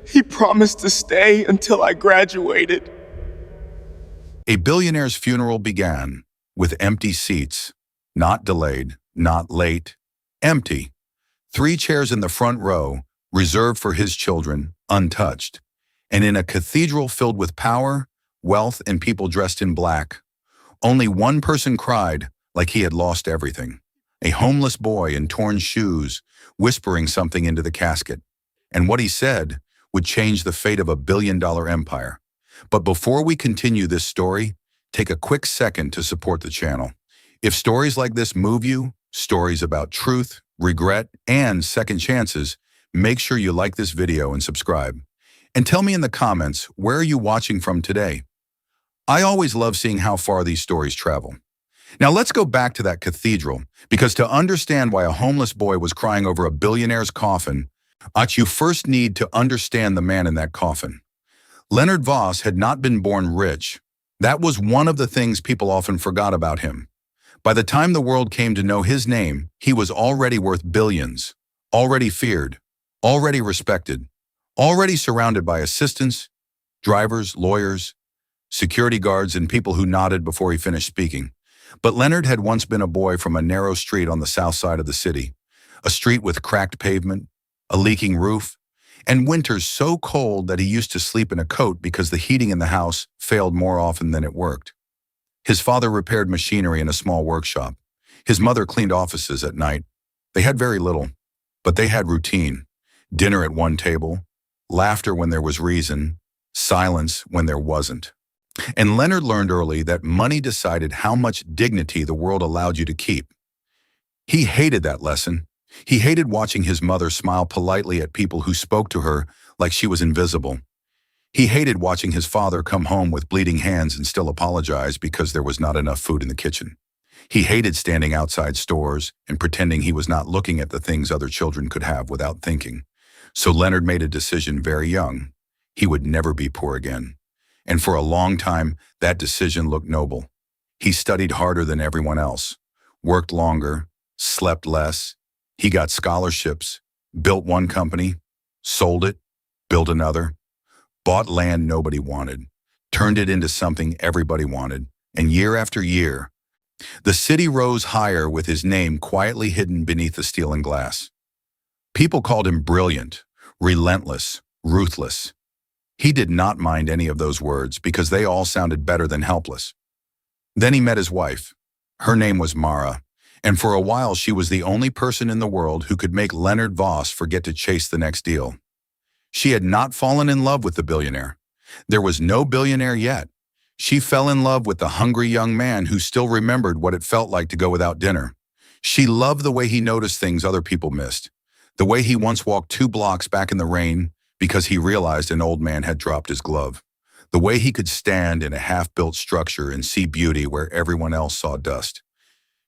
He promised to stay until I graduated. A billionaire's funeral began with empty seats, not delayed, not late, empty. 3 chairs in the front row, reserved for his children, untouched. And in a cathedral filled with power, wealth, and people dressed in black, only one person cried like he had lost everything. A homeless boy in torn shoes, whispering something into the casket. And what he said would change the fate of a billion-dollar empire. But before we continue this story, take a quick second to support the channel. If stories like this move you, stories about truth, regret, and second chances, make sure you like this video and subscribe. And tell me in the comments, where are you watching from today? I always love seeing how far these stories travel. Now let's go back to that cathedral, because to understand why a homeless boy was crying over a billionaire's coffin, you first need to understand the man in that coffin. Leonard Voss had not been born rich. That was one of the things people often forgot about him. By the time the world came to know his name, he was already worth billions, already feared, already respected, already surrounded by assistants, drivers, lawyers, security guards, and people who nodded before he finished speaking. But Leonard had once been a boy from a narrow street on the south side of the city, a street with cracked pavement, a leaking roof, and winters so cold that he used to sleep in a coat because the heating in the house failed more often than it worked. His father repaired machinery in a small workshop. His mother cleaned offices at night. They had very little, but they had routine. Dinner at one table, laughter when there was reason, silence when there wasn't. And Leonard learned early that money decided how much dignity the world allowed you to keep. He hated that lesson. He hated watching his mother smile politely at people who spoke to her like she was invisible. He hated watching his father come home with bleeding hands and still apologize because there was not enough food in the kitchen. He hated standing outside stores and pretending he was not looking at the things other children could have without thinking. So Leonard made a decision very young. He would never be poor again. And for a long time, that decision looked noble. He studied harder than everyone else, worked longer, slept less. He got scholarships, built one company, sold it, built another, bought land nobody wanted, turned it into something everybody wanted, and year after year, the city rose higher with his name quietly hidden beneath the steel and glass. People called him brilliant, relentless, ruthless. He did not mind any of those words because they all sounded better than helpless. Then he met his wife. Her name was Mara, and for a while she was the only person in the world who could make Leonard Voss forget to chase the next deal. She had not fallen in love with the billionaire. There was no billionaire yet. She fell in love with the hungry young man who still remembered what it felt like to go without dinner. She loved the way he noticed things other people missed, the way he once walked 2 blocks back in the rain because he realized an old man had dropped his glove, the way he could stand in a half-built structure and see beauty where everyone else saw dust.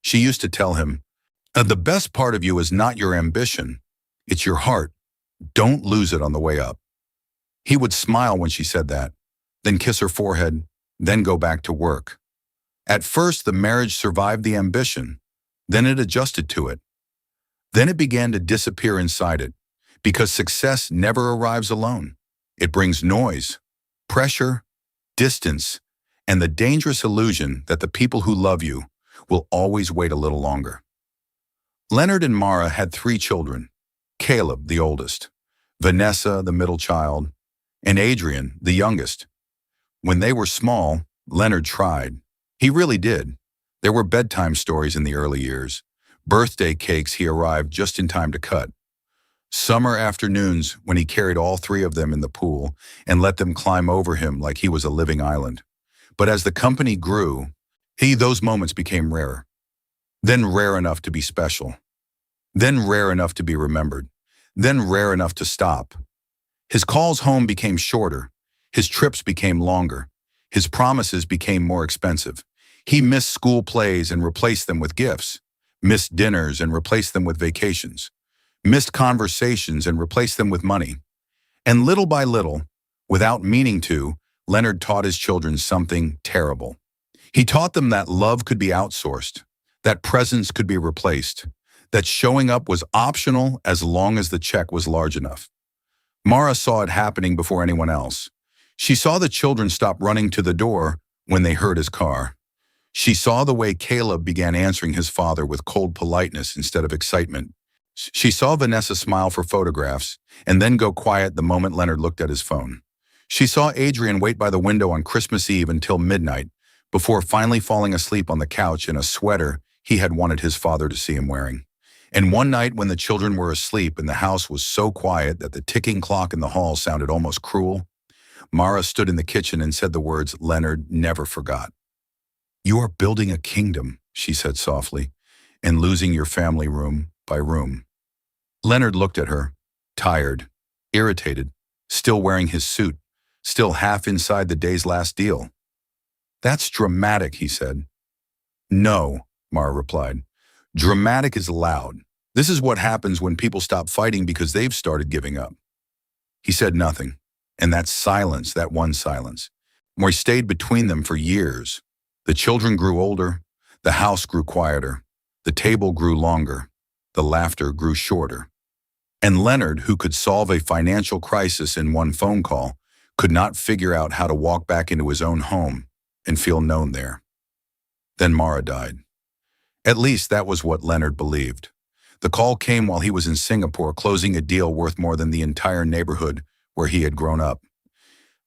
She used to tell him, "The best part of you is not your ambition, it's your heart. Don't lose it on the way up." He would smile when she said that, then kiss her forehead, then go back to work. At first, the marriage survived the ambition, then it adjusted to it. Then it began to disappear inside it, because success never arrives alone. It brings noise, pressure, distance, and the dangerous illusion that the people who love you will always wait a little longer. Leonard and Mara had 3 children, Caleb, the oldest, Vanessa, the middle child, and Adrian, the youngest. When they were small, Leonard tried. He really did. There were bedtime stories in the early years, birthday cakes he arrived just in time to cut, summer afternoons when he carried all 3 of them in the pool and let them climb over him like he was a living island. But as the company grew, those moments became rarer. Then rare enough to be special. Then rare enough to be remembered. Then rare enough to stop. His calls home became shorter. His trips became longer. His promises became more expensive. He missed school plays and replaced them with gifts. Missed dinners and replaced them with vacations. Missed conversations and replaced them with money. And little by little, without meaning to, Leonard taught his children something terrible. He taught them that love could be outsourced, that presence could be replaced, that showing up was optional as long as the check was large enough. Mara saw it happening before anyone else. She saw the children stop running to the door when they heard his car. She saw the way Caleb began answering his father with cold politeness instead of excitement. She saw Vanessa smile for photographs and then go quiet the moment Leonard looked at his phone. She saw Adrian wait by the window on Christmas Eve until midnight before finally falling asleep on the couch in a sweater he had wanted his father to see him wearing. And one night when the children were asleep and the house was so quiet that the ticking clock in the hall sounded almost cruel, Mara stood in the kitchen and said the words Leonard never forgot. "You are building a kingdom," she said softly, "and losing your family room by room." Leonard looked at her, tired, irritated, still wearing his suit, still half inside the day's last deal. "That's dramatic," he said. "No," Mara replied. "Dramatic is loud. This is what happens when people stop fighting because they've started giving up." He said nothing, and that silence, that one silence, more stayed between them for years. The children grew older, the house grew quieter, the table grew longer, the laughter grew shorter. And Leonard, who could solve a financial crisis in one phone call, could not figure out how to walk back into his own home and feel known there. Then Mara died. At least that was what Leonard believed. The call came while he was in Singapore closing a deal worth more than the entire neighborhood where he had grown up.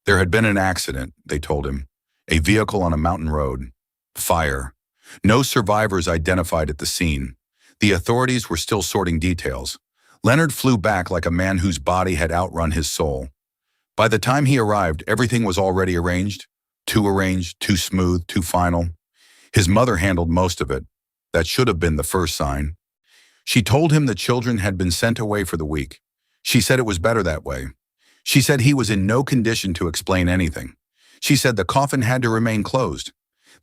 There had been an accident, they told him. A vehicle on a mountain road. Fire. No survivors identified at the scene. The authorities were still sorting details. Leonard flew back like a man whose body had outrun his soul. By the time he arrived, everything was already arranged, too smooth, too final. His mother handled most of it. That should have been the first sign. She told him the children had been sent away for the week. She said it was better that way. She said he was in no condition to explain anything. She said the coffin had to remain closed.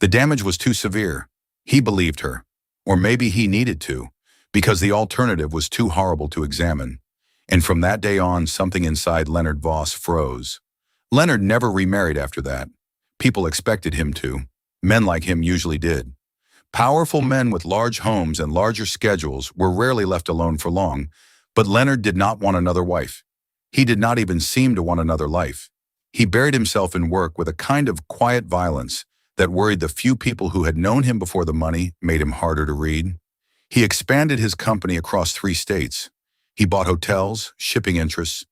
The damage was too severe. He believed her. Or maybe he needed to, because the alternative was too horrible to examine. And from that day on, something inside Leonard Voss froze. Leonard never remarried after that. People expected him to. Men like him usually did. Powerful men with large homes and larger schedules were rarely left alone for long, but Leonard did not want another wife. He did not even seem to want another life. He buried himself in work with a kind of quiet violence that worried the few people who had known him before the money made him harder to read. He expanded his company across 3 states. He bought hotels, shipping interests,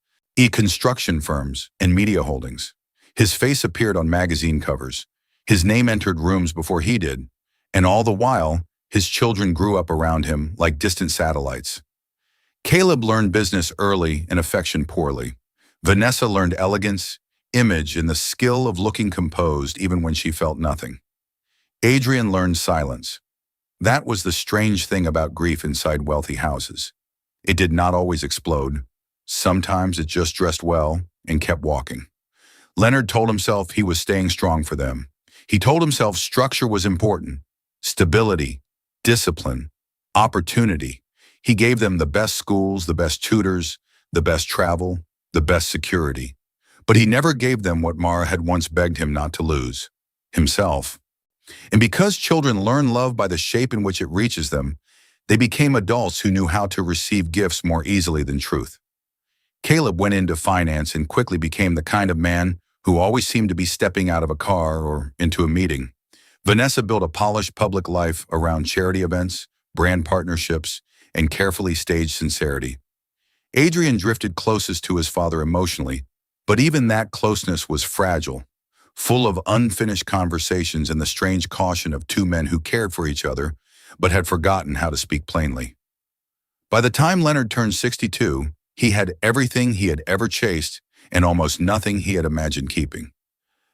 construction firms, and media holdings. His face appeared on magazine covers. His name entered rooms before he did. And all the while, his children grew up around him like distant satellites. Caleb learned business early and affection poorly. Vanessa learned elegance, image, and the skill of looking composed even when she felt nothing. Adrian learned silence. That was the strange thing about grief inside wealthy houses. It did not always explode. Sometimes it just dressed well and kept walking. Leonard told himself he was staying strong for them. He told himself structure was important. Stability, discipline, opportunity. He gave them the best schools, the best tutors, the best travel, the best security. But he never gave them what Mara had once begged him not to lose, himself. And because children learn love by the shape in which it reaches them, they became adults who knew how to receive gifts more easily than truth. Caleb went into finance and quickly became the kind of man who always seemed to be stepping out of a car or into a meeting. Vanessa built a polished public life around charity events, brand partnerships, and carefully staged sincerity. Adrian drifted closest to his father emotionally, but even that closeness was fragile, full of unfinished conversations and the strange caution of 2 men who cared for each other, but had forgotten how to speak plainly. By the time Leonard turned 62, he had everything he had ever chased and almost nothing he had imagined keeping.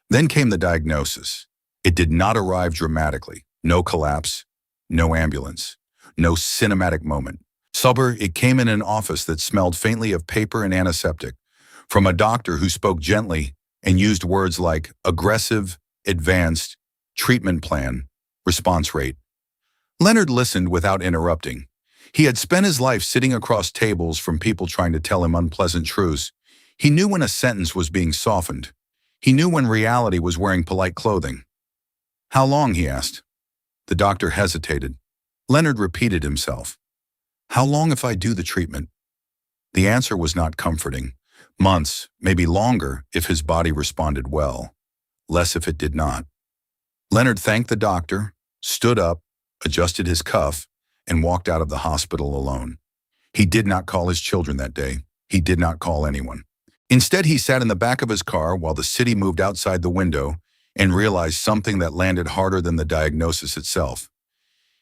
Then came the diagnosis. It did not arrive dramatically. No collapse, no ambulance, no cinematic moment. It came in an office that smelled faintly of paper and antiseptic, from a doctor who spoke gently and used words like aggressive, advanced, treatment plan, response rate. Leonard listened without interrupting. He had spent his life sitting across tables from people trying to tell him unpleasant truths. He knew when a sentence was being softened. He knew when reality was wearing polite clothing. "How long?" he asked. The doctor hesitated. Leonard repeated himself. "How long if I do the treatment?" The answer was not comforting, Months, maybe longer, if his body responded well. Less if it did not. Leonard thanked the doctor, stood up, adjusted his cuff, and walked out of the hospital alone. He did not call his children that day. He did not call anyone. Instead, he sat in the back of his car while the city moved outside the window and realized something that landed harder than the diagnosis itself.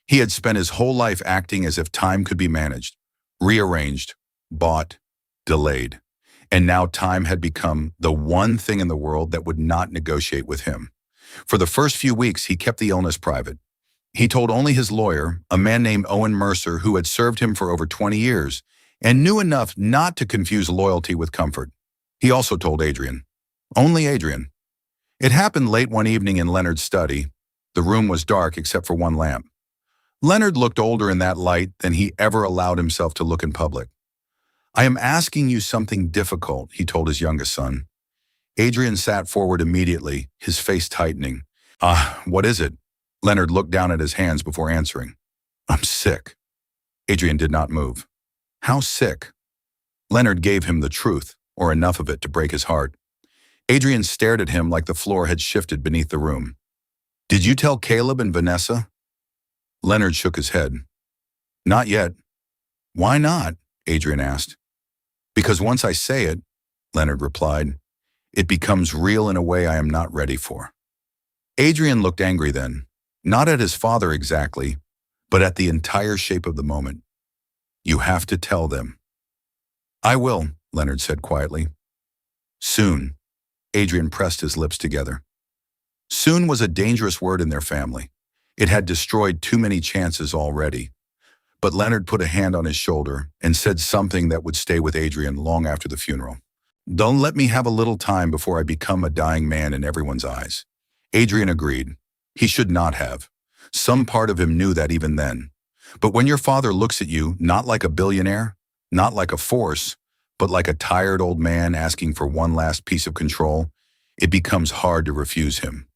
He had spent his whole life acting as if time could be managed, rearranged, bought, delayed. And now time had become the one thing in the world that would not negotiate with him. For the first few weeks, he kept the illness private. He told only his lawyer, a man named Owen Mercer, who had served him for over 20 years, and knew enough not to confuse loyalty with comfort. He also told Adrian. Only Adrian. It happened late one evening in Leonard's study. The room was dark except for one lamp. Leonard looked older in that light than he ever allowed himself to look in public. "I am asking you something difficult," he told his youngest son. Adrian sat forward immediately, his face tightening. What is it?" Leonard looked down at his hands before answering. "I'm sick." Adrian did not move. "How sick?" Leonard gave him the truth, or enough of it to break his heart. Adrian stared at him like the floor had shifted beneath the room. "Did you tell Caleb and Vanessa?" Leonard shook his head. "Not yet." "Why not?" Adrian asked. "Because once I say it," Leonard replied, "it becomes real in a way I am not ready for." Adrian looked angry then, not at his father exactly, but at the entire shape of the moment. "You have to tell them." "I will," Leonard said quietly. "Soon." Adrian pressed his lips together. Soon was a dangerous word in their family. It had destroyed too many chances already. But Leonard put a hand on his shoulder and said something that would stay with Adrian long after the funeral. "Don't let me have a little time before I become a dying man in everyone's eyes." Adrian agreed. He should not have. Some part of him knew that even then. But when your father looks at you, not like a billionaire, not like a force, but like a tired old man asking for one last piece of control, it becomes hard to refuse him.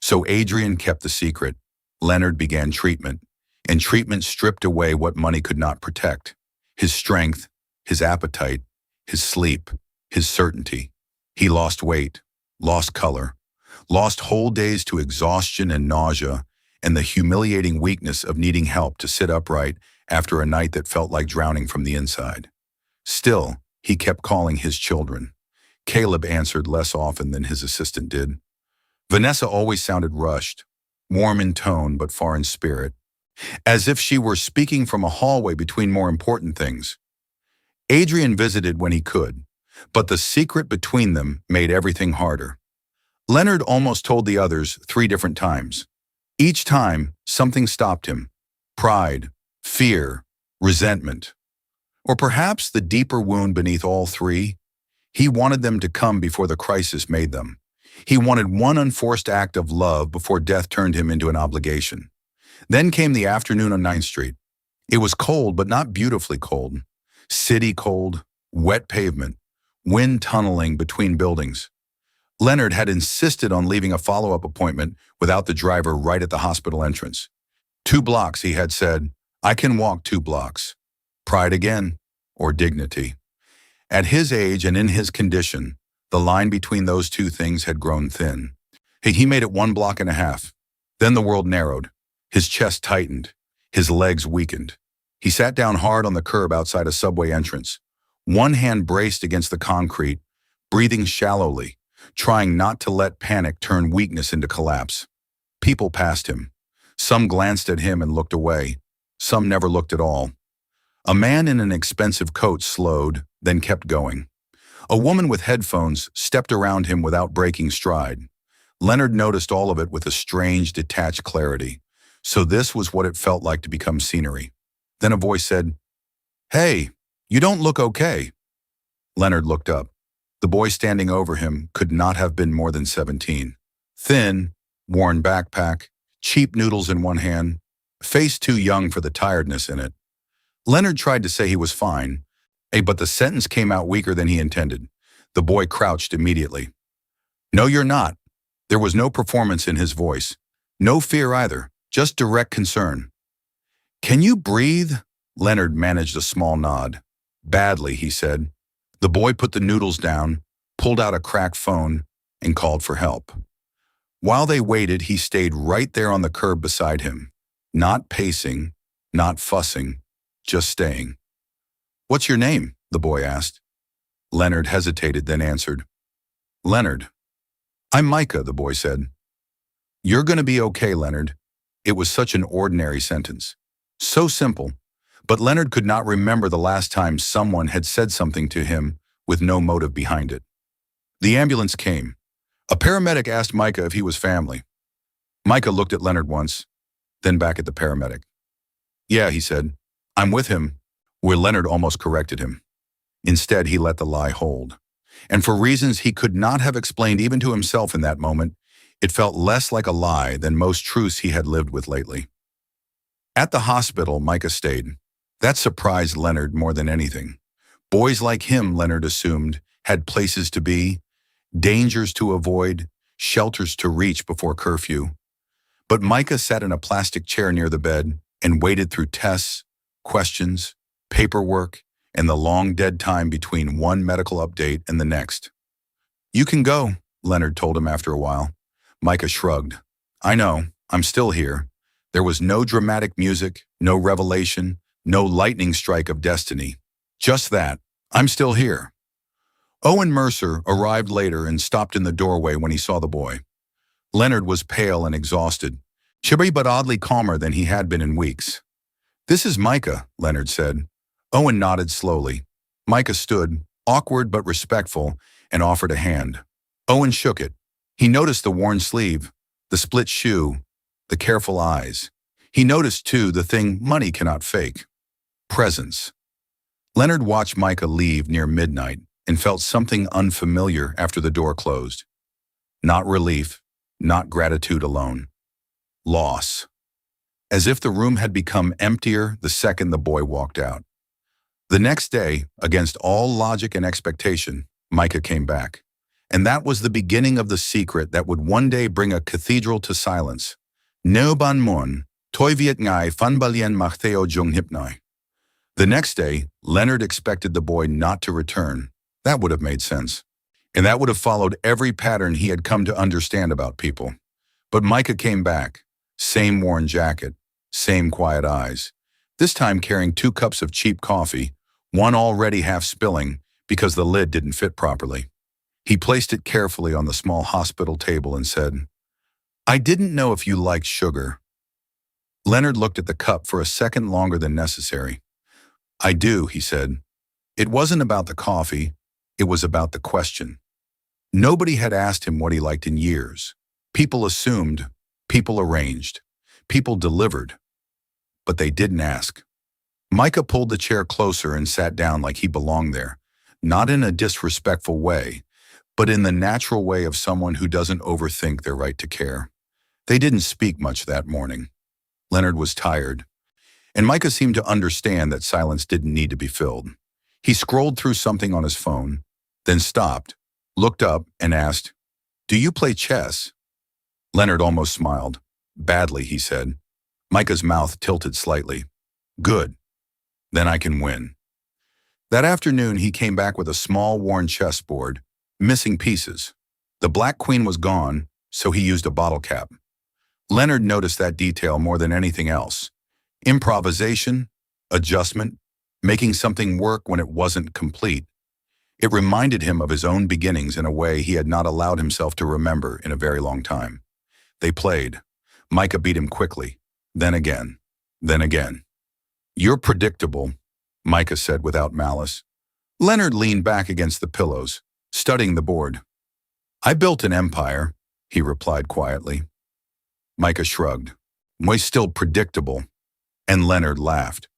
So Adrian kept the secret. Leonard began treatment, and treatment stripped away what money could not protect: his strength, his appetite, his sleep, his certainty. He lost weight, lost color, lost whole days to exhaustion and nausea, and the humiliating weakness of needing help to sit upright after a night that felt like drowning from the inside. Still, he kept calling his children. Caleb answered less often than his assistant did. Vanessa always sounded rushed, warm in tone but far in spirit, as if she were speaking from a hallway between more important things. Adrian visited when he could, but the secret between them made everything harder. Leonard almost told the others 3 different times. Each time, something stopped him: pride, fear, resentment. Or perhaps the deeper wound beneath all 3: he wanted them to come before the crisis made them. He wanted one unforced act of love before death turned him into an obligation. Then came the afternoon on 9th Street. It was cold, but not beautifully cold. City cold, wet pavement, wind tunneling between buildings. Leonard had insisted on leaving a follow-up appointment without the driver right at the hospital entrance. 2 blocks, he had said. I can walk 2 blocks. Pride again, or dignity. At his age and in his condition, the line between those 2 things had grown thin. He made it 1.5 blocks. Then the world narrowed. His chest tightened. His legs weakened. He sat down hard on the curb outside a subway entrance. One hand braced against the concrete, breathing shallowly, trying not to let panic turn weakness into collapse. People passed him. Some glanced at him and looked away. Some never looked at all. A man in an expensive coat slowed, then kept going. A woman with headphones stepped around him without breaking stride. Leonard noticed all of it with a strange, detached clarity. So this was what it felt like to become scenery. Then a voice said, "Hey, you don't look okay." Leonard looked up. The boy standing over him could not have been more than 17. Thin, worn backpack, cheap noodles in one hand, face too young for the tiredness in it. Leonard tried to say he was fine, but the sentence came out weaker than he intended. The boy crouched immediately. "No, you're not." There was no performance in his voice. No fear either, just direct concern. "Can you breathe?" Leonard managed a small nod. "Badly," he said. The boy put the noodles down, pulled out a cracked phone, and called for help. While they waited, he stayed right there on the curb beside him, not pacing, not fussing, just staying. "What's your name?" the boy asked. Leonard hesitated, then answered, "Leonard." "I'm Micah," the boy said. "You're going to be okay, Leonard." It was such an ordinary sentence. So simple, but Leonard could not remember the last time someone had said something to him with no motive behind it. The ambulance came. A paramedic asked Micah if he was family. Micah looked at Leonard once, then back at the paramedic. "Yeah," he said, "I'm with him," where Leonard almost corrected him. Instead, he let the lie hold. And for reasons he could not have explained even to himself in that moment, it felt less like a lie than most truths he had lived with lately. At the hospital, Micah stayed. That surprised Leonard more than anything. Boys like him, Leonard assumed, had places to be, dangers to avoid, shelters to reach before curfew. But Micah sat in a plastic chair near the bed and waited through tests, questions, paperwork, and the long dead time between one medical update and the next. "You can go," Leonard told him after a while. Micah shrugged. "I know, I'm still here." There was no dramatic music, no revelation, no lightning strike of destiny. Just that, "I'm still here." Owen Mercer arrived later and stopped in the doorway when he saw the boy. Leonard was pale and exhausted, chubby but oddly calmer than he had been in weeks. "This is Micah," Leonard said. Owen nodded slowly. Micah stood, awkward but respectful, and offered a hand. Owen shook it. He noticed the worn sleeve, the split shoe, the careful eyes. He noticed, too, the thing money cannot fake: presence. Leonard watched Micah leave near midnight and felt something unfamiliar after the door closed. Not relief, not gratitude alone. Loss. As if the room had become emptier the second the boy walked out. The next day, against all logic and expectation, Micah came back. And that was the beginning of the secret that would one day bring a cathedral to silence. No ban mon, toi viet ngai fan balien mach theo jung hypnai. The next day, Leonard expected the boy not to return. That would have made sense. And that would have followed every pattern he had come to understand about people. But Micah came back. Same worn jacket, same quiet eyes. This time carrying 2 cups of cheap coffee, one already half spilling because the lid didn't fit properly. He placed it carefully on the small hospital table and said, "I didn't know if you liked sugar." Leonard looked at the cup for a second longer than necessary. "I do," he said. It wasn't about the coffee, it was about the question. Nobody had asked him what he liked in years. People assumed, people arranged, people delivered, but they didn't ask. Micah pulled the chair closer and sat down like he belonged there, not in a disrespectful way, but in the natural way of someone who doesn't overthink their right to care. They didn't speak much that morning. Leonard was tired, and Micah seemed to understand that silence didn't need to be filled. He scrolled through something on his phone, then stopped, looked up, and asked, "Do you play chess?" Leonard almost smiled. "Badly," he said. Micah's mouth tilted slightly. "Good. Then I can win." That afternoon, he came back with a small, worn chessboard, missing pieces. The black queen was gone, so he used a bottle cap. Leonard noticed that detail more than anything else. Improvisation, adjustment, making something work when it wasn't complete. It reminded him of his own beginnings in a way he had not allowed himself to remember in a very long time. They played. Micah beat him quickly, then again, then again. "You're predictable," Micah said without malice. Leonard leaned back against the pillows, studying the board. "I built an empire," he replied quietly. Micah shrugged. "Moi still predictable." And Leonard laughed.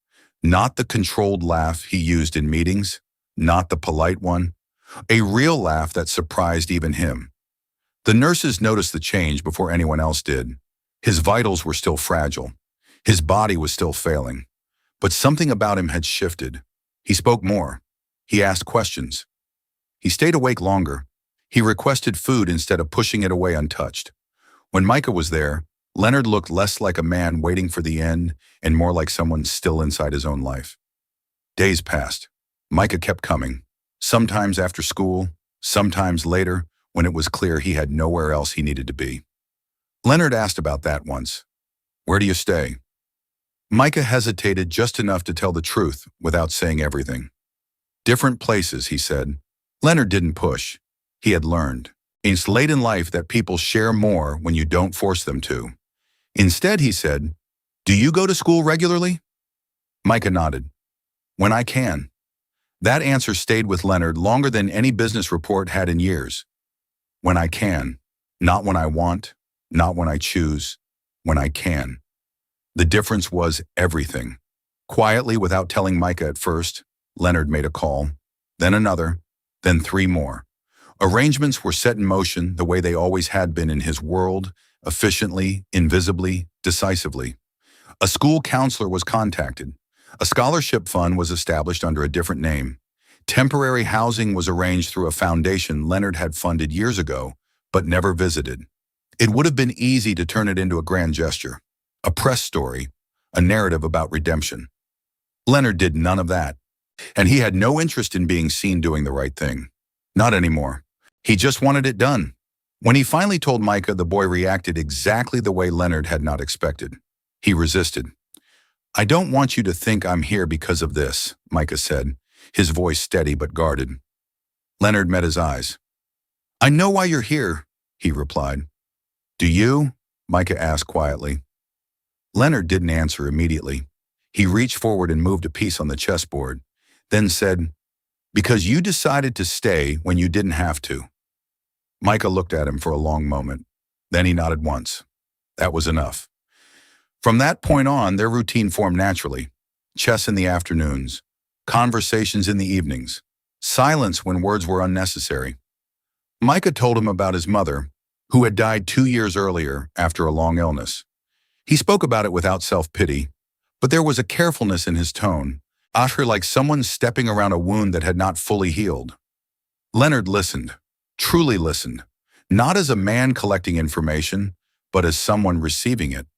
Not the controlled laugh he used in meetings, not the polite one. A real laugh that surprised even him. The nurses noticed the change before anyone else did. His vitals were still fragile. His body was still failing. But something about him had shifted. He spoke more. He asked questions. He stayed awake longer. He requested food instead of pushing it away untouched. When Micah was there, Leonard looked less like a man waiting for the end and more like someone still inside his own life. Days passed. Micah kept coming. Sometimes after school, sometimes later, when it was clear he had nowhere else he needed to be. Leonard asked about that once. "Where do you stay?" Micah hesitated just enough to tell the truth without saying everything. "Different places," he said. Leonard didn't push. He had learned. It's late in life that people share more when you don't force them to. Instead, he said, "Do you go to school regularly?" Micah nodded. "When I can." That answer stayed with Leonard longer than any business report had in years. When I can. Not when I want. Not when I choose. When I can. The difference was everything. Quietly, without telling Micah at first, Leonard made a call, then another, then 3 more. Arrangements were set in motion the way they always had been in his world, efficiently, invisibly, decisively. A school counselor was contacted. A scholarship fund was established under a different name. Temporary housing was arranged through a foundation Leonard had funded years ago, but never visited. It would have been easy to turn it into a grand gesture, a press story, a narrative about redemption. Leonard did none of that, and he had no interest in being seen doing the right thing. Not anymore. He just wanted it done. When he finally told Micah, the boy reacted exactly the way Leonard had not expected. He resisted. "I don't want you to think I'm here because of this," Micah said, his voice steady but guarded. Leonard met his eyes. "I know why you're here," he replied. "Do you?" Micah asked quietly. Leonard didn't answer immediately. He reached forward and moved a piece on the chessboard, then said, "Because you decided to stay when you didn't have to." Micah looked at him for a long moment. Then he nodded once. That was enough. From that point on, their routine formed naturally. Chess in the afternoons, conversations in the evenings, silence when words were unnecessary. Micah told him about his mother, who had died 2 years earlier after a long illness. He spoke about it without self-pity, but there was a carefulness in his tone, utterly like someone stepping around a wound that had not fully healed. Leonard listened, truly listened, not as a man collecting information, but as someone receiving it.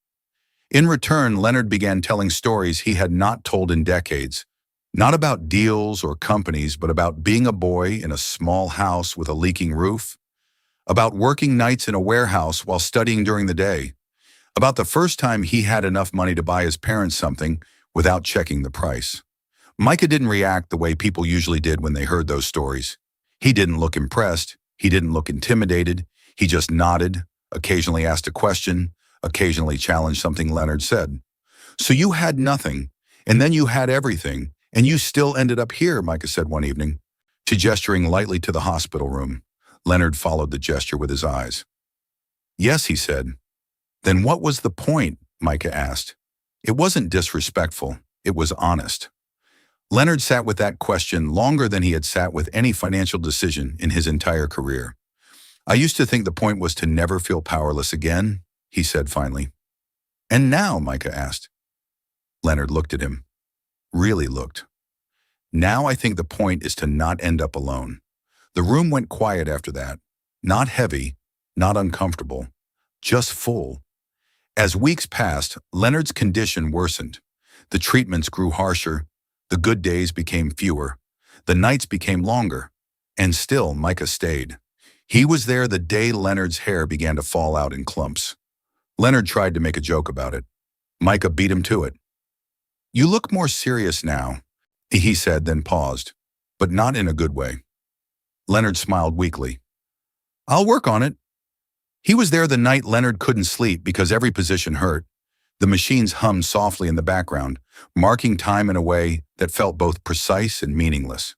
In return, Leonard began telling stories he had not told in decades, not about deals or companies, but about being a boy in a small house with a leaking roof, about working nights in a warehouse while studying during the day, about the first time he had enough money to buy his parents something without checking the price. Micah didn't react the way people usually did when they heard those stories. He didn't look impressed. He didn't look intimidated. He just nodded, occasionally asked a question, occasionally challenged something Leonard said. "So you had nothing, and then you had everything, and you still ended up here," Micah said one evening, gesturing lightly to the hospital room. Leonard followed the gesture with his eyes. "Yes," he said. "Then what was the point?" Micah asked. It wasn't disrespectful. It was honest. Leonard sat with that question longer than he had sat with any financial decision in his entire career. "I used to think the point was to never feel powerless again," he said finally. "And now?" Micah asked. Leonard looked at him. Really looked. "Now I think the point is to not end up alone." The room went quiet after that. Not heavy, not uncomfortable, just full. As weeks passed, Leonard's condition worsened. The treatments grew harsher. The good days became fewer. The nights became longer. And still, Micah stayed. He was there the day Leonard's hair began to fall out in clumps. Leonard tried to make a joke about it. Micah beat him to it. "You look more serious now," he said, then paused, but not in a good way. Leonard smiled weakly. "I'll work on it." He was there the night Leonard couldn't sleep because every position hurt. The machines hummed softly in the background, marking time in a way that felt both precise and meaningless.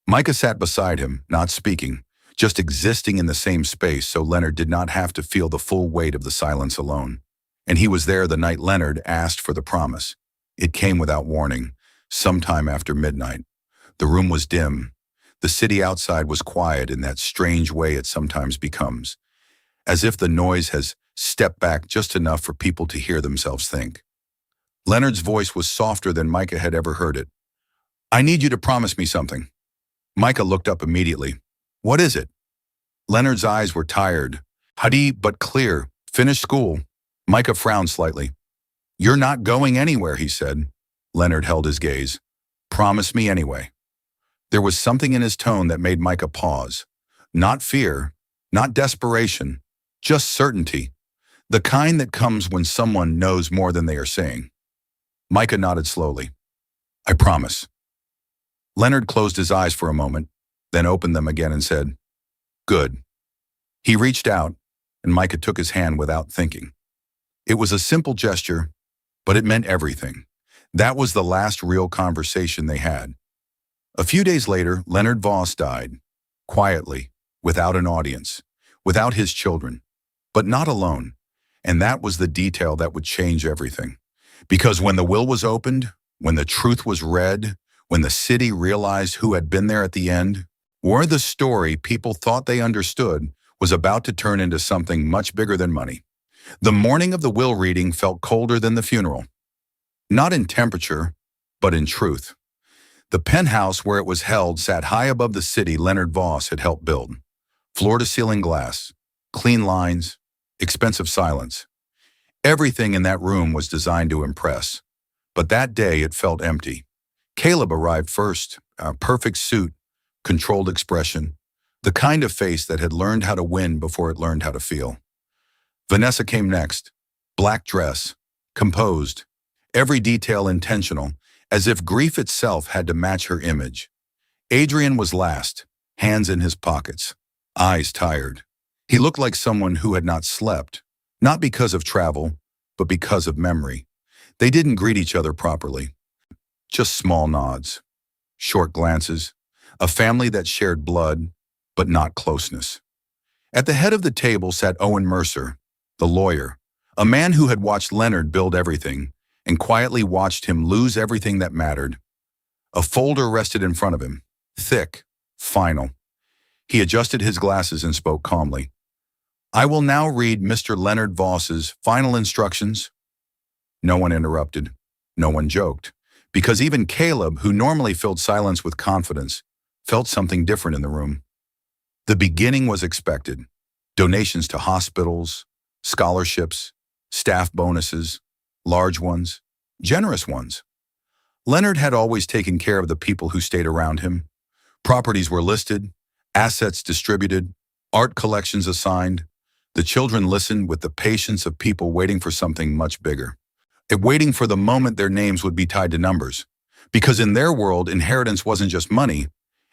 Micah sat beside him, not speaking, just existing in the same space so Leonard did not have to feel the full weight of the silence alone. And he was there the night Leonard asked for the promise. It came without warning, sometime after midnight. The room was dim. The city outside was quiet in that strange way it sometimes becomes, as if the noise has stepped back just enough for people to hear themselves think. Leonard's voice was softer than Micah had ever heard it. "I need you to promise me something." Micah looked up immediately. "What is it?" Leonard's eyes were tired, haughty but clear. "Finish school." Micah frowned slightly. "You're not going anywhere," he said. Leonard held his gaze. "Promise me anyway." There was something in his tone that made Micah pause. Not fear, not desperation, just certainty. The kind that comes when someone knows more than they are saying. Micah nodded slowly. I promise. Leonard closed his eyes for a moment, then opened them again and said, Good. He reached out, and Micah took his hand without thinking. It was a simple gesture, but it meant everything. That was the last real conversation they had. A few days later, Leonard Voss died, quietly, without an audience, without his children, but not alone. And that was the detail that would change everything. Because when the will was opened, when the truth was read, when the city realized who had been there at the end, where the story people thought they understood was about to turn into something much bigger than money. The morning of the will reading felt colder than the funeral. Not in temperature, but in truth. The penthouse where it was held sat high above the city Leonard Voss had helped build. Floor-to-ceiling glass, clean lines, expensive silence. Everything in that room was designed to impress. But that day it felt empty. Caleb arrived first, a perfect suit, controlled expression, the kind of face that had learned how to win before it learned how to feel. Vanessa came next, black dress, composed, every detail intentional, as if grief itself had to match her image. Adrian was last, hands in his pockets, eyes tired. He looked like someone who had not slept, not because of travel, but because of memory. They didn't greet each other properly. Just small nods, short glances, a family that shared blood, but not closeness. At the head of the table sat Owen Mercer, the lawyer, a man who had watched Leonard build everything and quietly watched him lose everything that mattered. A folder rested in front of him, thick, final. He adjusted his glasses and spoke calmly. I will now read Mr. Leonard Voss's final instructions. No one interrupted. No one joked. Because even Caleb, who normally filled silence with confidence, felt something different in the room. The beginning was expected. Donations to hospitals, scholarships, staff bonuses, large ones, generous ones. Leonard had always taken care of the people who stayed around him. Properties were listed, assets distributed, art collections assigned. The children listened with the patience of people waiting for something much bigger. Waiting for the moment their names would be tied to numbers. Because in their world, inheritance wasn't just money.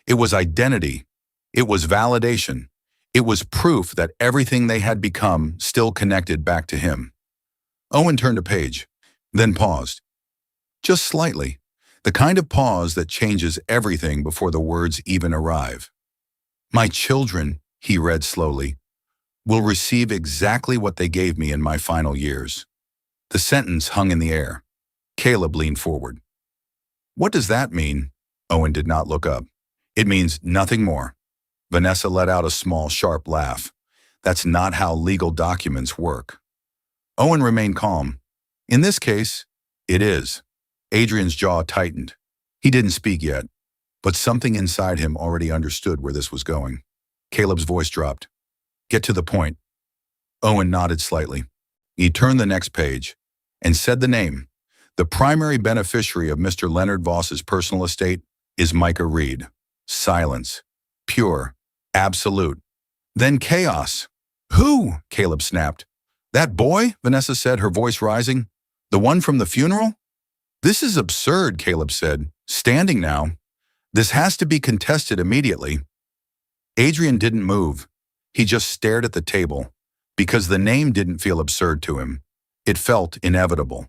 It was identity. It was validation. It was proof that everything they had become still connected back to him. Owen turned a page, then paused. Just slightly. The kind of pause that changes everything before the words even arrive. My children, he read slowly, will receive exactly what they gave me in my final years. The sentence hung in the air. Caleb leaned forward. What does that mean? Owen did not look up. It means nothing more. Vanessa let out a small, sharp laugh. That's not how legal documents work. Owen remained calm. In this case, it is. Adrian's jaw tightened. He didn't speak yet, but something inside him already understood where this was going. Caleb's voice dropped. Get to the point. Owen nodded slightly. He turned the next page and said the name. The primary beneficiary of Mr. Leonard Voss's personal estate is Micah Reed. Silence. Pure. Absolute. Then chaos. Who? Caleb snapped. That boy? Vanessa said, her voice rising. The one from the funeral? This is absurd, Caleb said, standing now. This has to be contested immediately. Adrian didn't move. He just stared at the table, because the name didn't feel absurd to him. It felt inevitable.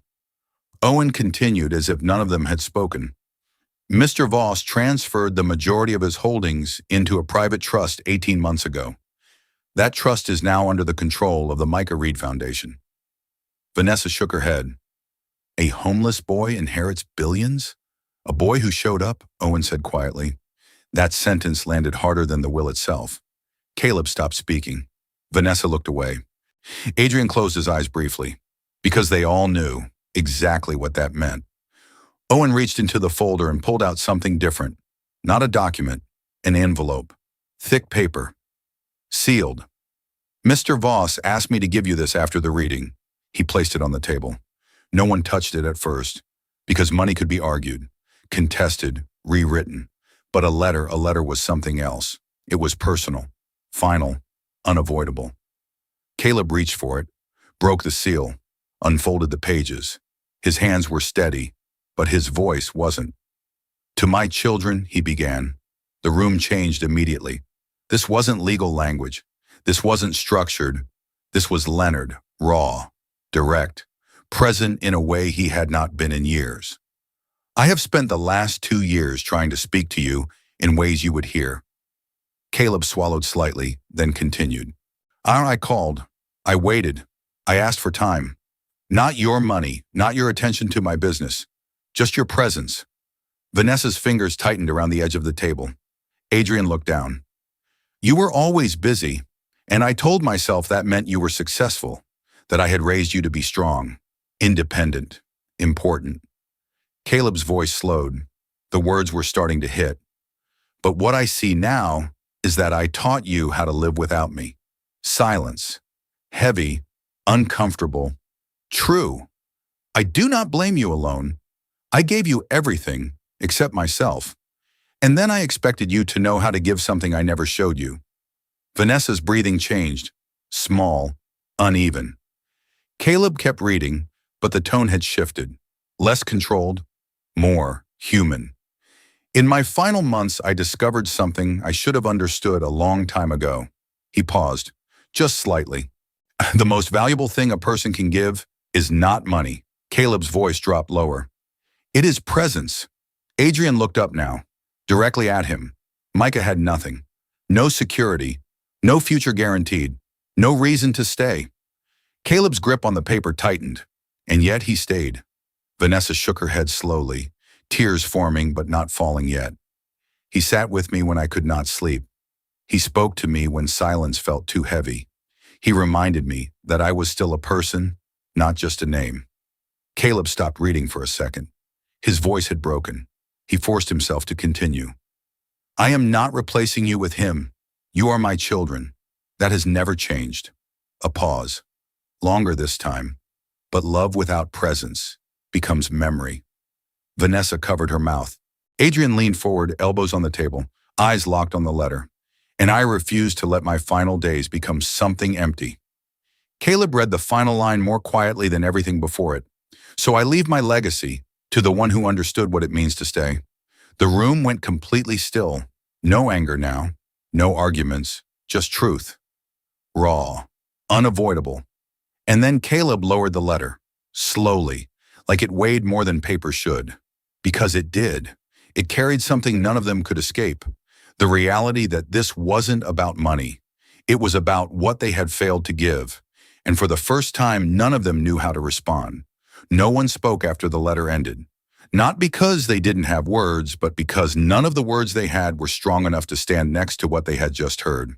Owen continued as if none of them had spoken. Mr. Voss transferred the majority of his holdings into a private trust 18 months ago. That trust is now under the control of the Micah Reed Foundation. Vanessa shook her head. A homeless boy inherits billions? A boy who showed up, Owen said quietly. That sentence landed harder than the will itself. Caleb stopped speaking. Vanessa looked away. Adrian closed his eyes briefly, because they all knew exactly what that meant. Owen reached into the folder and pulled out something different. Not a document, an envelope. Thick paper. Sealed. Mr. Voss asked me to give you this after the reading. He placed it on the table. No one touched it at first, because money could be argued, contested, rewritten. But a letter was something else. It was personal, final, unavoidable. Caleb reached for it, broke the seal, unfolded the pages. His hands were steady, but his voice wasn't. "To my children," he began. The room changed immediately. This wasn't legal language. This wasn't structured. This was Leonard, raw, direct, present in a way he had not been in years. "I have spent the last 2 years trying to speak to you in ways you would hear." Caleb swallowed slightly, then continued. I called. I waited. I asked for time. Not your money, not your attention to my business. Just your presence. Vanessa's fingers tightened around the edge of the table. Adrian looked down. "You were always busy, and I told myself that meant you were successful, that I had raised you to be strong, independent, important." Caleb's voice slowed. The words were starting to hit. "But what I see now is that I taught you how to live without me. Silence. Heavy. Uncomfortable. True. I do not blame you alone. I gave you everything, except myself. And then I expected you to know how to give something I never showed you." Vanessa's breathing changed. Small. Uneven. Caleb kept reading, but the tone had shifted. Less controlled. More human. "In my final months, I discovered something I should have understood a long time ago." He paused, just slightly. "The most valuable thing a person can give is not money." Caleb's voice dropped lower. "It is presence." Adrian looked up now, directly at him. Micah had nothing. No security. No future guaranteed. No reason to stay. Caleb's grip on the paper tightened, and yet he stayed. Vanessa shook her head slowly, tears forming but not falling yet. "He sat with me when I could not sleep. He spoke to me when silence felt too heavy. He reminded me that I was still a person, not just a name." Caleb stopped reading for a second. His voice had broken. He forced himself to continue. "I am not replacing you with him. You are my children. That has never changed." A pause. Longer this time. "But love without presence becomes memory." Vanessa covered her mouth. Adrian leaned forward, elbows on the table, eyes locked on the letter. "And I refuse to let my final days become something empty." Caleb read the final line more quietly than everything before it. "So I leave my legacy to the one who understood what it means to stay." The room went completely still. No anger now. No arguments. Just truth. Raw. Unavoidable. And then Caleb lowered the letter. Slowly. Like it weighed more than paper should. Because it did. It carried something none of them could escape. The reality that this wasn't about money. It was about what they had failed to give. And for the first time, none of them knew how to respond. No one spoke after the letter ended. Not because they didn't have words, but because none of the words they had were strong enough to stand next to what they had just heard.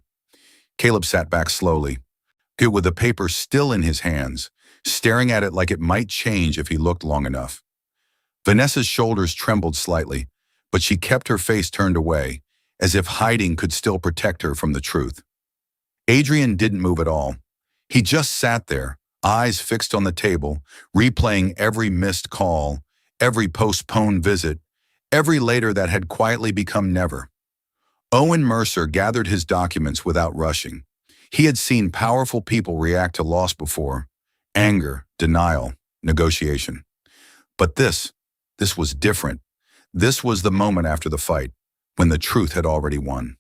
Caleb sat back slowly, with the paper still in his hands, staring at it like it might change if he looked long enough. Vanessa's shoulders trembled slightly, but she kept her face turned away, as if hiding could still protect her from the truth. Adrian didn't move at all. He just sat there, eyes fixed on the table, replaying every missed call, every postponed visit, every later that had quietly become never. Owen Mercer gathered his documents without rushing. He had seen powerful people react to loss before: anger, denial, negotiation. But this was different. This was the moment after the fight, when the truth had already won.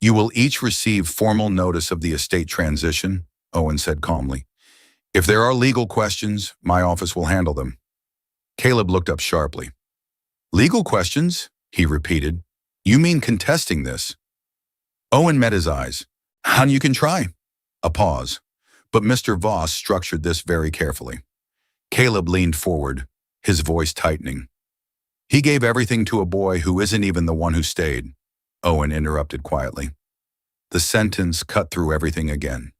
"You will each receive formal notice of the estate transition," Owen said calmly. "If there are legal questions, my office will handle them." Caleb looked up sharply. "Legal questions?" he repeated. "You mean contesting this?" Owen met his eyes. "And you can try." A pause. But Mr. Voss structured this very carefully. Caleb leaned forward, his voice tightening. "He gave everything to a boy who isn't even the one who stayed," Owen interrupted quietly. The sentence cut through everything again.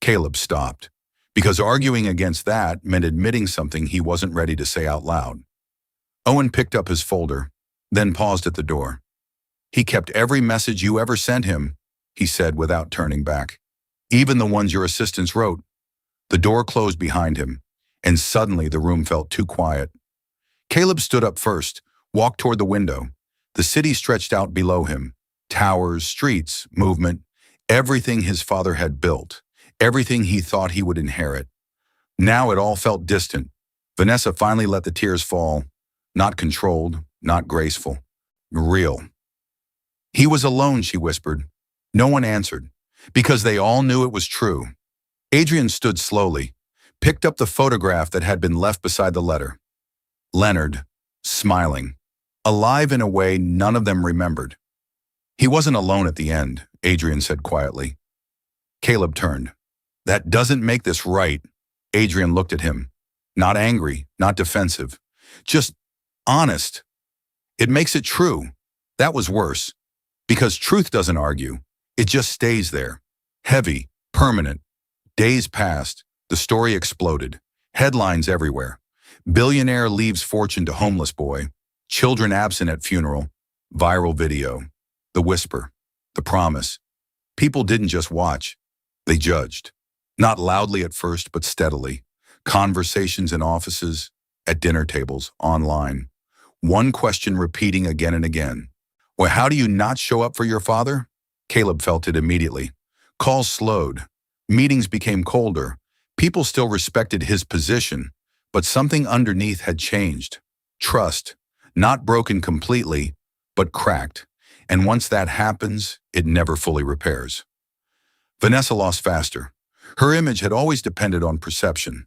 Caleb stopped, because arguing against that meant admitting something he wasn't ready to say out loud. Owen picked up his folder, then paused at the door. "He kept every message you ever sent him," he said without turning back. "Even the ones your assistants wrote." The door closed behind him, and suddenly the room felt too quiet. Caleb stood up first, walked toward the window. The city stretched out below him. Towers, streets, movement, everything his father had built, everything he thought he would inherit. Now it all felt distant. Vanessa finally let the tears fall, not controlled, not graceful, real. He was alone, she whispered. No one answered, because they all knew it was true. Adrian stood slowly, picked up the photograph that had been left beside the letter. Leonard, smiling, alive in a way none of them remembered. He wasn't alone at the end, Adrian said quietly. Caleb turned. That doesn't make this right. Adrian looked at him. Not angry, not defensive, just honest. It makes it true. That was worse. Because truth doesn't argue. It just stays there. Heavy, permanent. Days passed. The story exploded. Headlines everywhere. Billionaire leaves fortune to homeless boy. Children absent at funeral. Viral video. The whisper. The promise. People didn't just watch. They judged. Not loudly at first, but steadily. Conversations in offices, at dinner tables, online. One question repeating again and again. Well, how do you not show up for your father? Caleb felt it immediately. Calls slowed. Meetings became colder. People still respected his position, but something underneath had changed. Trust. Not broken completely, but cracked. And once that happens, it never fully repairs. Vanessa lost faster. Her image had always depended on perception,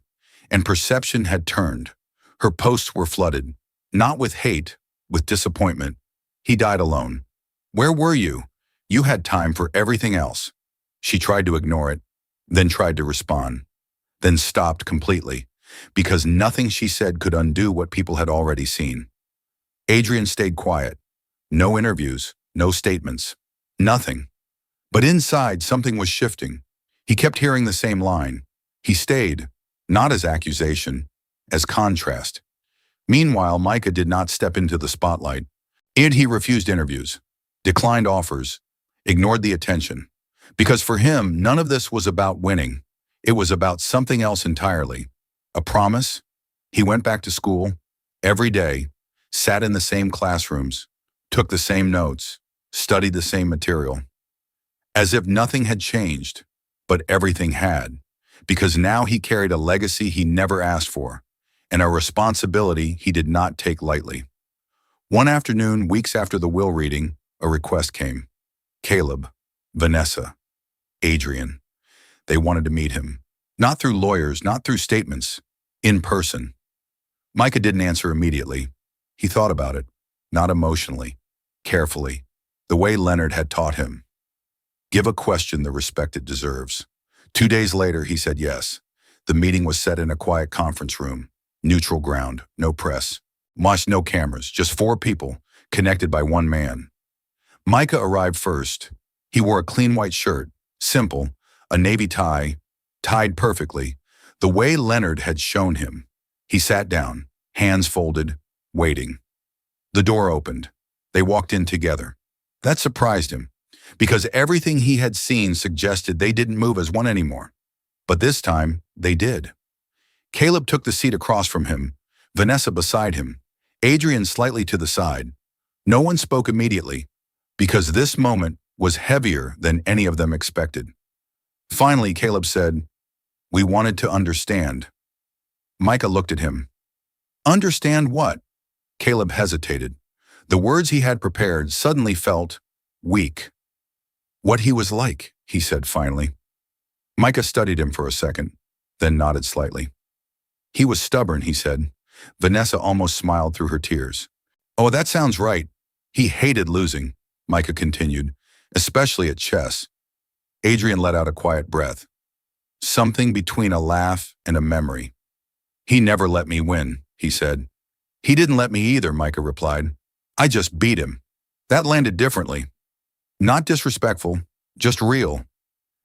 and perception had turned. Her posts were flooded, not with hate, with disappointment. He died alone. Where were you? You had time for everything else. She tried to ignore it, then tried to respond, then stopped completely, because nothing she said could undo what people had already seen. Adrian stayed quiet. No interviews, no statements, nothing. But inside, something was shifting. He kept hearing the same line. He stayed, not as accusation, as contrast. Meanwhile, Micah did not step into the spotlight. And he refused interviews, declined offers, ignored the attention. Because for him, none of this was about winning. It was about something else entirely. A promise. He went back to school every day, sat in the same classrooms, took the same notes, studied the same material. As if nothing had changed, but everything had. Because now he carried a legacy he never asked for, and a responsibility he did not take lightly. One afternoon, weeks after the will reading, a request came. Caleb, Vanessa, Adrian. They wanted to meet him. Not through lawyers, not through statements. In person. Micah didn't answer immediately. He thought about it. Not emotionally. Carefully. The way Leonard had taught him. Give a question the respect it deserves. 2 days later, he said yes. The meeting was set in a quiet conference room. Neutral ground, no press. No cameras, just 4 people, connected by one man. Micah arrived first. He wore a clean white shirt, simple, a navy tie, tied perfectly, the way Leonard had shown him. He sat down, hands folded, waiting. The door opened. They walked in together. That surprised him, because everything he had seen suggested they didn't move as one anymore. But this time, they did. Caleb took the seat across from him, Vanessa beside him, Adrian slightly to the side. No one spoke immediately, because this moment was heavier than any of them expected. Finally, Caleb said, "We wanted to understand." Micah looked at him. Understand what? Caleb hesitated. The words he had prepared suddenly felt weak. What he was like, he said finally. Micah studied him for a second, then nodded slightly. He was stubborn, he said. Vanessa almost smiled through her tears. Oh, that sounds right. He hated losing, Micah continued, especially at chess. Adrian let out a quiet breath. Something between a laugh and a memory. He never let me win, he said. He didn't let me either, Micah replied. I just beat him. That landed differently. Not disrespectful, just real.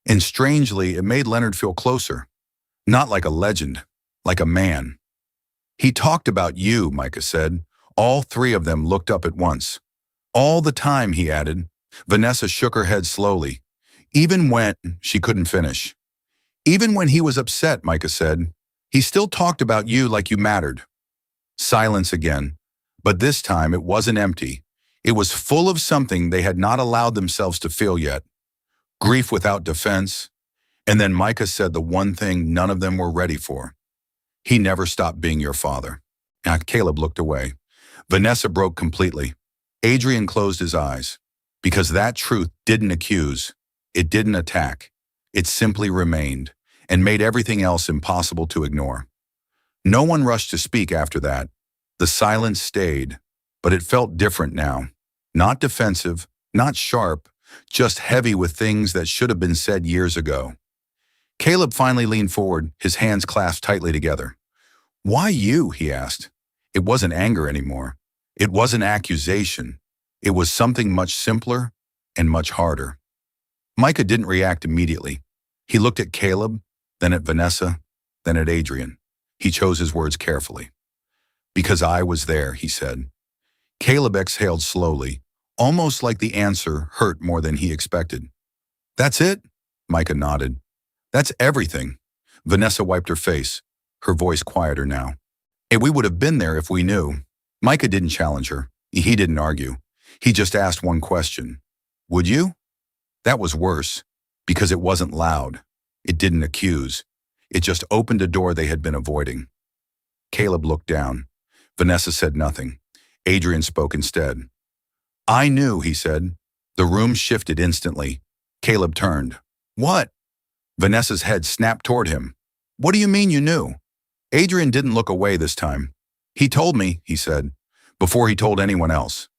And strangely, it made Leonard feel closer. Not like a legend, like a man. He talked about you, Micah said. All 3 of them looked up at once. All the time, he added. Vanessa shook her head slowly. Even when she couldn't finish. Even when he was upset, Micah said, he still talked about you like you mattered. Silence again. But this time it wasn't empty. It was full of something they had not allowed themselves to feel yet. Grief without defense. And then Micah said the one thing none of them were ready for. He never stopped being your father. Now, Caleb looked away. Vanessa broke completely. Adrian closed his eyes. Because that truth didn't accuse. It didn't attack. It simply remained and made everything else impossible to ignore. No one rushed to speak after that. The silence stayed, but it felt different now. Not defensive, not sharp, just heavy with things that should have been said years ago. Caleb finally leaned forward, his hands clasped tightly together. "Why you?" he asked. It wasn't anger anymore. It wasn't accusation. It was something much simpler and much harder. Micah didn't react immediately. He looked at Caleb, then at Vanessa, then at Adrian. He chose his words carefully. "Because I was there," he said. Caleb exhaled slowly, almost like the answer hurt more than he expected. "That's it?" Micah nodded. "That's everything." Vanessa wiped her face, her voice quieter now. "And we would have been there if we knew." Micah didn't challenge her. He didn't argue. He just asked one question. "Would you?" That was worse, because it wasn't loud. It didn't accuse. It just opened a door they had been avoiding. Caleb looked down. Vanessa said nothing. Adrian spoke instead. "I knew," he said. The room shifted instantly. Caleb turned. "What?" Vanessa's head snapped toward him. "What do you mean you knew?" Adrian didn't look away this time. "He told me," he said, before he told anyone else.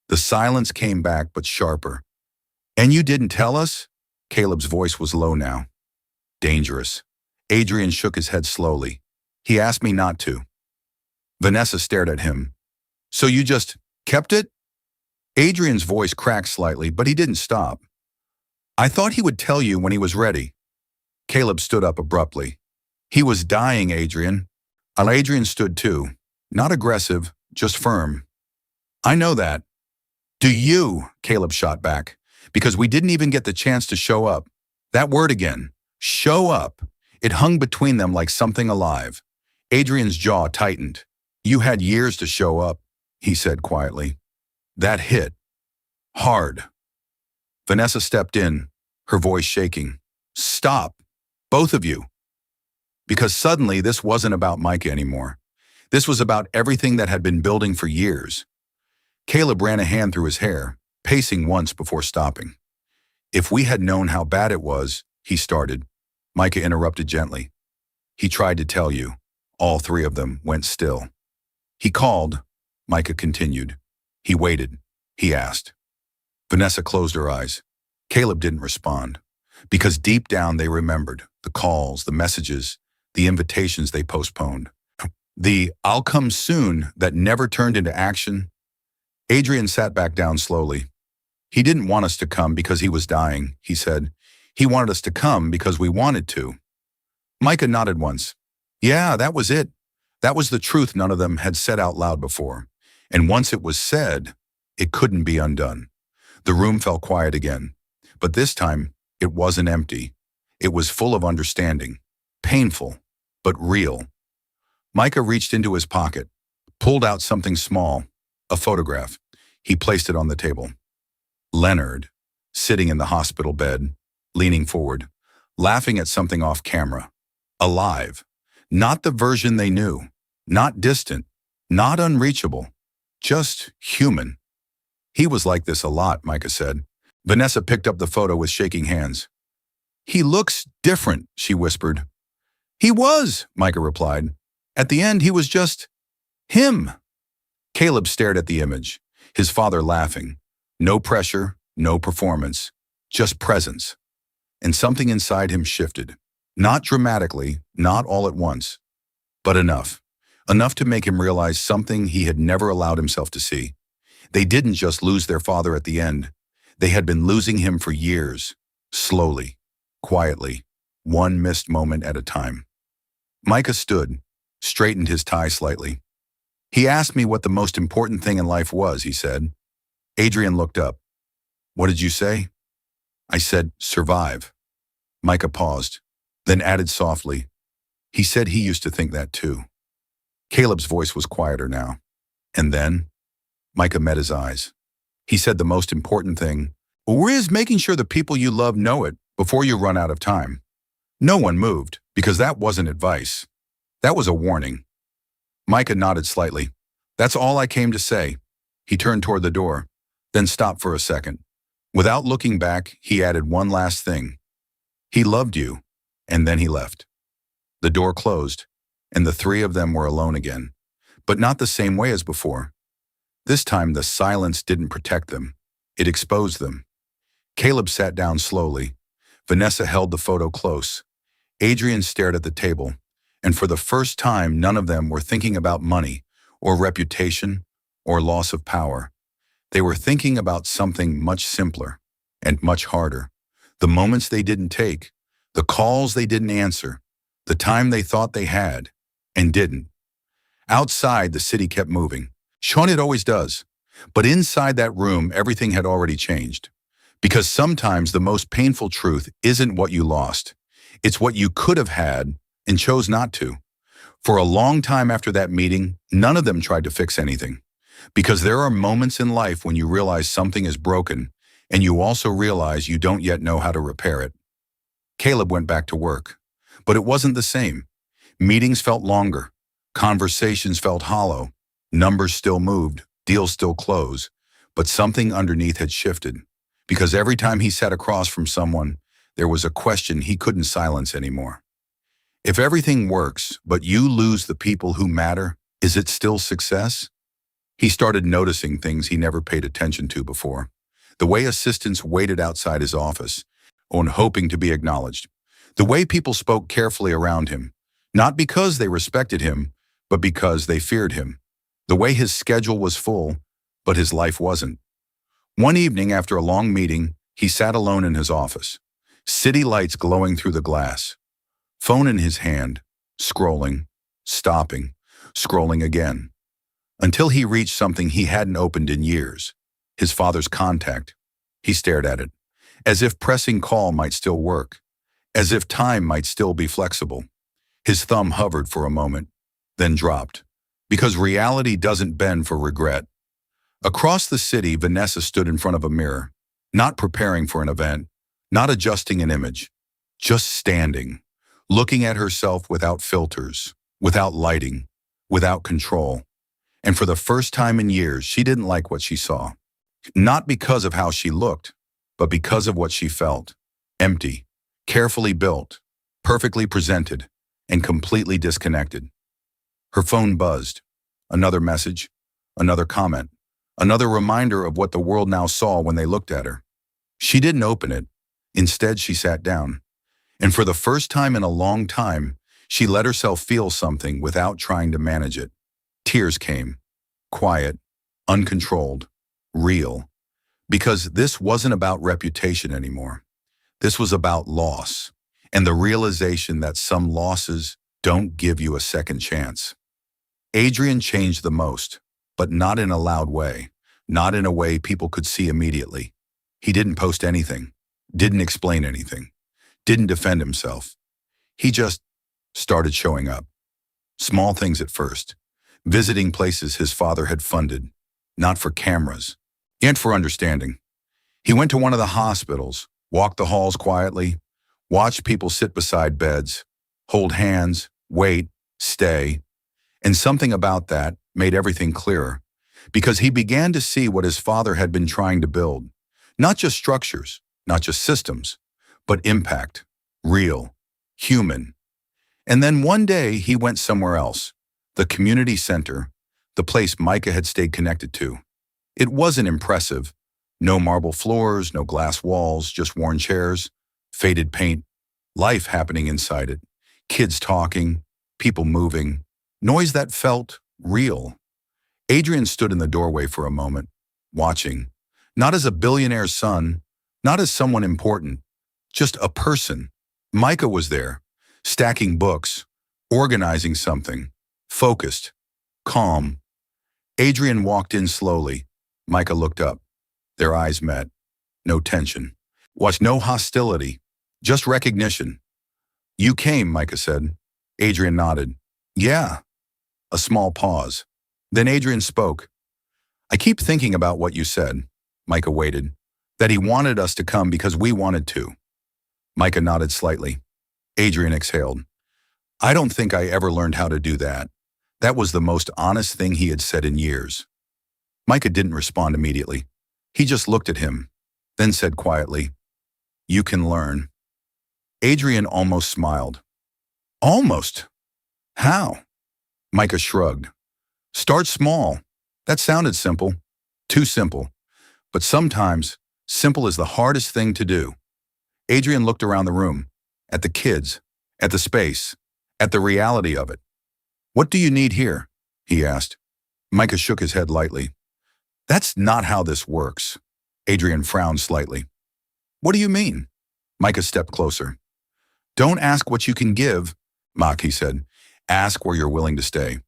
The silence came back, but sharper. "And you didn't tell us?" Caleb's voice was low now. "Dangerous." Adrian shook his head slowly. "He asked me not to." Vanessa stared at him. "So you just kept it?" Adrian's voice cracked slightly, but he didn't stop. "I thought he would tell you when he was ready." Caleb stood up abruptly. "He was dying, Adrian." Adrian stood too. Not aggressive, just firm. "I know that." "Do you?" Caleb shot back. "Because we didn't even get the chance to show up." That word again. Show up. It hung between them like something alive. Adrian's jaw tightened. "You had years to show up," he said quietly. That hit. Hard. Vanessa stepped in, her voice shaking. "Stop. Both of you." Because suddenly this wasn't about Micah anymore. This was about everything that had been building for years. Caleb ran a hand through his hair, pacing once before stopping. "If we had known how bad it was," he started. Micah interrupted gently. "He tried to tell you." All three of them went still. "He called," Micah continued. "He waited." He asked. Vanessa closed her eyes. Caleb didn't respond. Because deep down they remembered the calls, the messages, the invitations they postponed. The "I'll come soon" that never turned into action. Adrian sat back down slowly. "He didn't want us to come because he was dying," he said. "He wanted us to come because we wanted to." Micah nodded once. "Yeah, that was it. That was the truth none of them had said out loud before. And once it was said, it couldn't be undone." The room fell quiet again. But this time, it wasn't empty. It was full of understanding. Painful, but real. Micah reached into his pocket, pulled out something small, a photograph. He placed it on the table. Leonard, sitting in the hospital bed, leaning forward, laughing at something off camera. Alive. Not the version they knew. Not distant. Not unreachable. Just human. "He was like this a lot," Micah said. Vanessa picked up the photo with shaking hands. "He looks different," she whispered. "He was," Micah replied. "At the end, he was just him." Caleb stared at the image, his father laughing. No pressure, no performance, just presence. And something inside him shifted. Not dramatically, not all at once, but enough. Enough to make him realize something he had never allowed himself to see. They didn't just lose their father at the end. They had been losing him for years, slowly, quietly, one missed moment at a time. Micah stood, straightened his tie slightly. "He asked me what the most important thing in life was," he said. Adrian looked up. "What did you say?" "I said, survive." Micah paused, then added softly, "He said he used to think that too." Caleb's voice was quieter now. And then, Micah met his eyes. He said the most important thing, is making sure the people you love know it before you run out of time. No one moved, because that wasn't advice. That was a warning. Micah nodded slightly. That's all I came to say. He turned toward the door, then stopped for a second. Without looking back, he added one last thing. He loved you, and then he left. The door closed, and the three of them were alone again, but not the same way as before. This time the silence didn't protect them. It exposed them. Caleb sat down slowly. Vanessa held the photo close. Adrian stared at the table, and for the first time none of them were thinking about money, or reputation, or loss of power. They were thinking about something much simpler and much harder. The moments they didn't take, the calls they didn't answer, the time they thought they had and didn't. Outside, the city kept moving. Sean, it always does. But inside that room, everything had already changed. Because sometimes the most painful truth isn't what you lost. It's what you could have had and chose not to. For a long time after that meeting, none of them tried to fix anything. Because there are moments in life when you realize something is broken, and you also realize you don't yet know how to repair it. Caleb went back to work. But it wasn't the same. Meetings felt longer. Conversations felt hollow. Numbers still moved. Deals still closed. But something underneath had shifted. Because every time he sat across from someone, there was a question he couldn't silence anymore. If everything works, but you lose the people who matter, is it still success? He started noticing things he never paid attention to before. The way assistants waited outside his office, hoping to be acknowledged. The way people spoke carefully around him, not because they respected him, but because they feared him. The way his schedule was full, but his life wasn't. One evening after a long meeting, he sat alone in his office. City lights glowing through the glass. Phone in his hand, scrolling, stopping, scrolling again. Until he reached something he hadn't opened in years. His father's contact. He stared at it, as if pressing call might still work, as if time might still be flexible. His thumb hovered for a moment, then dropped, because reality doesn't bend for regret. Across the city, Vanessa stood in front of a mirror, not preparing for an event, not adjusting an image, just standing, looking at herself without filters, without lighting, without control. And for the first time in years, she didn't like what she saw. Not because of how she looked, but because of what she felt. Empty, carefully built, perfectly presented, and completely disconnected. Her phone buzzed. Another message, another comment, another reminder of what the world now saw when they looked at her. She didn't open it. Instead, she sat down. And for the first time in a long time, she let herself feel something without trying to manage it. Tears came, quiet, uncontrolled, real. Because this wasn't about reputation anymore. This was about loss, and the realization that some losses don't give you a second chance. Adrian changed the most, but not in a loud way, not in a way people could see immediately. He didn't post anything, didn't explain anything, didn't defend himself. He just started showing up. Small things at first, visiting places his father had funded, not for cameras, and for understanding. He went to one of the hospitals, walked the halls quietly, watched people sit beside beds, hold hands, wait, stay. And something about that made everything clearer, because he began to see what his father had been trying to build. Not just structures, not just systems, but impact, real, human. And then one day he went somewhere else, the community center, the place Micah had stayed connected to. It wasn't impressive. No marble floors, no glass walls, just worn chairs, faded paint, life happening inside it, kids talking, people moving, noise that felt real. Adrian stood in the doorway for a moment, watching, not as a billionaire's son, not as someone important, just a person. Micah was there, stacking books, organizing something, focused, calm. Adrian walked in slowly. Micah looked up. Their eyes met. No tension. Was no hostility, just recognition. "You came," Micah said. Adrian nodded. "Yeah." A small pause. Then Adrian spoke. "I keep thinking about what you said. Micah waited. That he wanted us to come because we wanted to. Micah nodded slightly. Adrian exhaled. I don't think I ever learned how to do that. That was the most honest thing he had said in years. Micah didn't respond immediately. He just looked at him, then said quietly, You can learn. Adrian almost smiled. Almost? How? Micah shrugged. Start small. That sounded simple. Too simple. But sometimes, simple is the hardest thing to do. Adrian looked around the room, at the kids, at the space, at the reality of it. What do you need here? He asked. Micah shook his head lightly. That's not how this works. Adrian frowned slightly. What do you mean? Micah stepped closer. Don't ask what you can give, Maki said. Ask where you're willing to stay.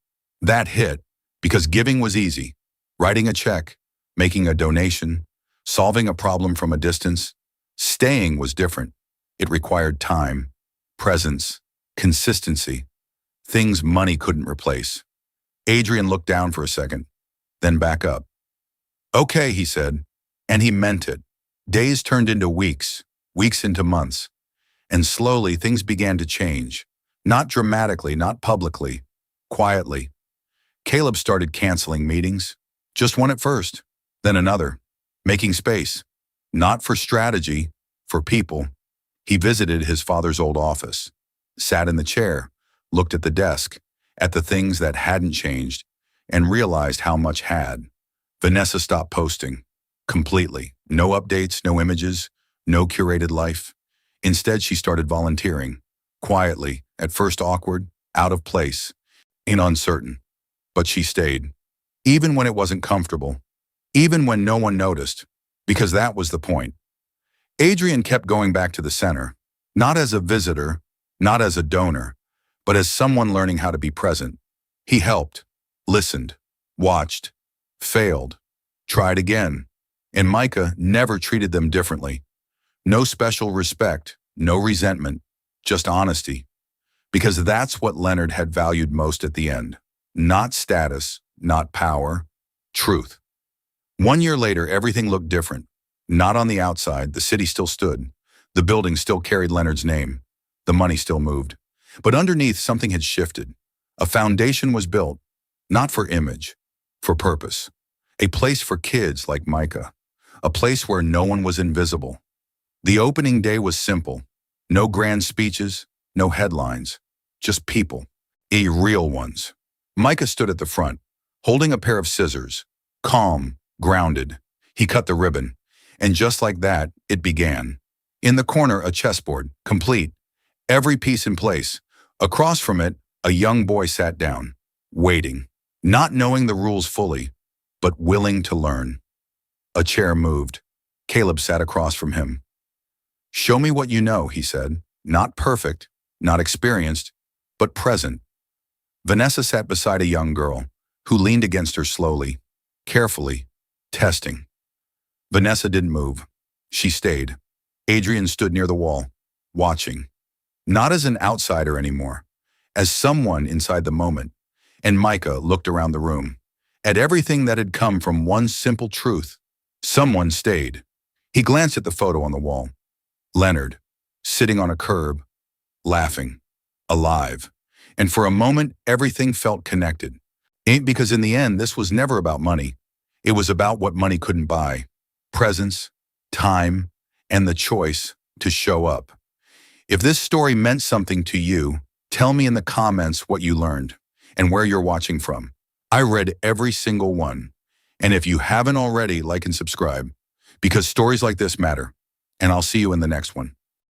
That hit, because giving was easy. Writing a check, making a donation, solving a problem from a distance. Staying was different. It required time, presence, consistency, things money couldn't replace. Adrian looked down for a second, then back up. Okay, he said, and he meant it. Days turned into weeks, weeks into months, and slowly things began to change. Not dramatically, not publicly, quietly. Caleb started canceling meetings, just one at first, then another, making space, not for strategy, for people. He visited his father's old office, sat in the chair, looked at the desk, at the things that hadn't changed, and realized how much had. Vanessa stopped posting, completely. No updates, no images, no curated life. Instead, she started volunteering, quietly, at first awkward, out of place, uncertain. But she stayed, even when it wasn't comfortable, even when no one noticed, because that was the point. Adrian kept going back to the center, not as a visitor, not as a donor, but as someone learning how to be present. He helped, listened, watched, failed, tried again, and Micah never treated them differently. No special respect, no resentment, just honesty. Because that's what Leonard had valued most at the end. Not status, not power, truth. 1 year later, everything looked different. Not on the outside, the city still stood. The building still carried Leonard's name. The money still moved. But underneath, something had shifted. A foundation was built, not for image, for purpose. A place for kids like Micah. A place where no one was invisible. The opening day was simple. No grand speeches, no headlines. Just people. Real ones. Micah stood at the front, holding a pair of scissors. Calm, grounded. He cut the ribbon. And just like that, it began. In the corner, a chessboard, complete. Every piece in place. Across from it, a young boy sat down, waiting. Not knowing the rules fully, but willing to learn. A chair moved. Caleb sat across from him. Show me what you know, he said. Not perfect, not experienced, but present. Vanessa sat beside a young girl, who leaned against her slowly, carefully, testing. Vanessa didn't move. She stayed. Adrian stood near the wall, watching. Not as an outsider anymore, as someone inside the moment. And Micah looked around the room, at everything that had come from one simple truth. Someone stayed. He glanced at the photo on the wall. Leonard, sitting on a curb, laughing, alive. And for a moment, everything felt connected. Because in the end, this was never about money. It was about what money couldn't buy. Presence, time, and the choice to show up. If this story meant something to you, tell me in the comments what you learned and where you're watching from. I read every single one. And if you haven't already, like and subscribe, because stories like this matter. And I'll see you in the next one.